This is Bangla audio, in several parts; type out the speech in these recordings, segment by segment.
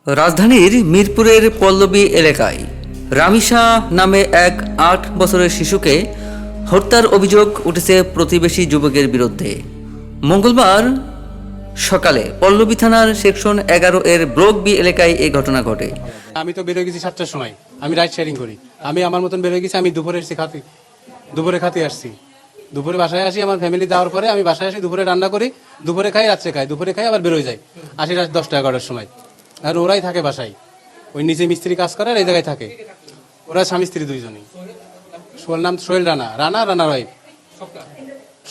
রাজধানীর মিরপুরের পল্লবী এলাকায় রামিসা নামে এক ৮ বছরের শিশুকে হত্যার অভিযোগ উঠেছে প্রতিবেশী যুবকের বিরুদ্ধে। মঙ্গলবার সকালে পল্লবী থানার সেকশন ১১ এর ব্লক বি এলাকায় এই ঘটনা ঘটে। আমি তো বেরোয় গেছি 7টার সময়, আমি রাইড শেয়ারিং করি। আমি আমার মতন বেরোয় গেছি, আমি দুপুরে এসেছি দুপুরে খাতে আসছি। দুপুরে বাসায় আসি, আমার ফ্যামিলি দেওয়ার পরে আমি বাসায় আসি, দুপুরে রান্না করি, দুপুরে খাই, রাত্রে খাই, দুপুরে খাই আবার বেরোয় যাই, আসি রাত 10টা 11টার সময়। আর ওরাই থাকে বাসায়, ওই নিচে মিস্ত্রি কাজ করে আর এই জায়গায় থাকে। ওরা স্বামী স্ত্রী দুইজনই। ওর নাম সোহেল রানার ওয়াইফ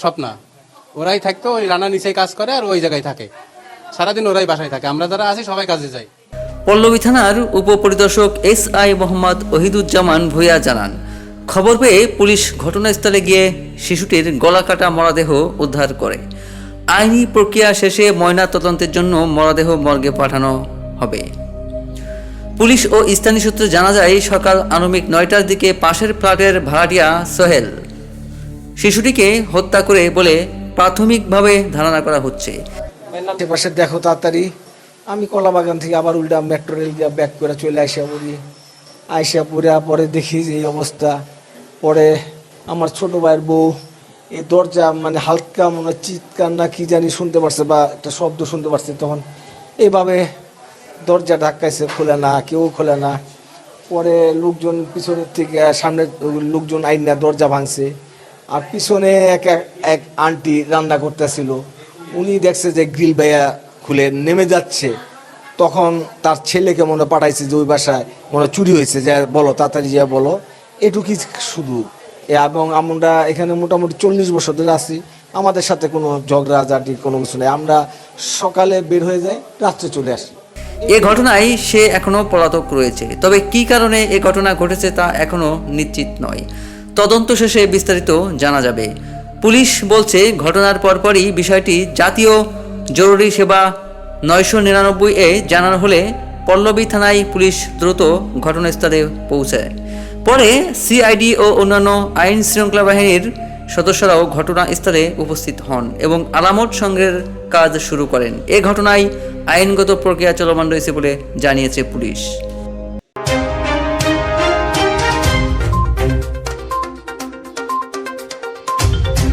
স্বপ্না। ওরাই থাকতো, ওই রানা নিচেই কাজ করে আর ওই জায়গায় থাকে, সারাদিন ওরাই বাসায় থাকে। আমরা যারা আছি সবাই কাজে যাই। পল্লবী থানার উপপরিদর্শক SI মোহাম্মদ ওহিদুজ্জামান ভূঁইয়া জানান, খবর পেয়ে পুলিশ ঘটনাস্থলে গিয়ে শিশুটির গলা কাটা মরদেহ উদ্ধার করে। আইনি প্রক্রিয়া শেষে ময়না তদন্তের জন্য মরদেহ মর্গে পাঠানো হবে। পুলিশ ও স্থানীয় সূত্রে জানা যায়, সকাল আনুমানিক 9টার দিকে পাশের ফ্ল্যাটের ভাড়াটিয়া সোহেল শিশুটিকে হত্যা করে বলে প্রাথমিকভাবে ধারণা করা হচ্ছে। পাশে দেখো তাড়াতাড়ি, আমি কলাবাগান থেকে আবার উল্টা মেট্রো রেল দিয়ে ব্যাক করে চলে আইসা পরে দেখি যে এই অবস্থা। পরে আমার ছোট ভাইয়ের বউ এই দরজা মানে হালকা মনে চিৎকার না কি জানি শুনতে পারছে বা একটা শব্দ শুনতে পারছে, তখন এইভাবে দরজা ধাক্কাইছে, খোলে না, কেউ খোলে না। পরে লোকজন পিছনের থেকে সামনে লোকজন আইনা দরজা ভাঙছে। আর পিছনে এক আন্টি রান্না করতেছিল, উনি দেখছে যে গ্রিল ভাইয়া খুলে নেমে যাচ্ছে, তখন তার ছেলেকে মনে পাঠাইছে যে ওই বাসায় মনে চুরি হয়েছে, যা বলো তাড়াতাড়ি যা বলো, এটুকুই শুধু। এবং আমরা এখানে মোটামুটি 40 বছর ধরে আছি, আমাদের সাথে কোনো ঝগড়াঝাটি কোনো কিছু নেই। আমরা সকালে বের হয়ে যাই, রাত্রে চলে আসি। এ ঘটনায় সে এখনো পলাতক রয়েছে, তবে কী কারণে এ ঘটনা ঘটেছে তা এখনো নিশ্চিত নয়। তদন্ত শেষে বিস্তারিত জানা যাবে। পুলিশ বলছে, ঘটনার পরপরই বিষয়টি জাতীয় জরুরি সেবা 999-এ জানানো হলে পল্লবী থানায় পুলিশ দ্রুত ঘটনাস্থলে পৌঁছায়। পরে CID ও অন্যান্য আইন শৃঙ্খলা বাহিনীর সদস্যরাও ঘটনাস্থলে উপস্থিত হন এবং আলামত সংগ্রহের কাজ শুরু করেন। এ ঘটনায় আইনগত প্রক্রিয়া চলমান রয়েছে বলে জানিয়েছে পুলিশ।